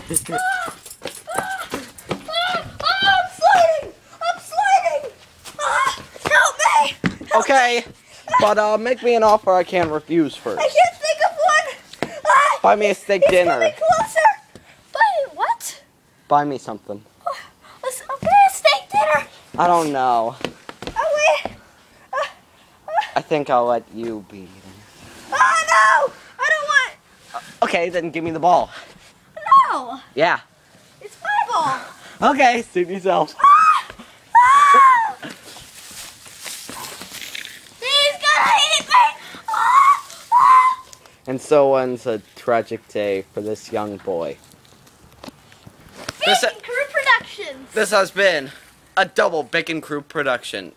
I'm sliding! I'm sliding! Help me! Okay, but make me an offer I can't refuse first. I can't think of one! Buy me a steak He's dinner. coming closer! Wait, what? Buy me something. Okay, a steak dinner! I don't know. Oh, wait! I think I'll let you be. Oh, no! I don't want... Okay, then give me the ball. No! Yeah. It's my ball! Okay, suit yourself. He's gonna eat me! And so ends a tragic day for this young boy. Bacon Crew Productions! This has been a double Bacon Crew production.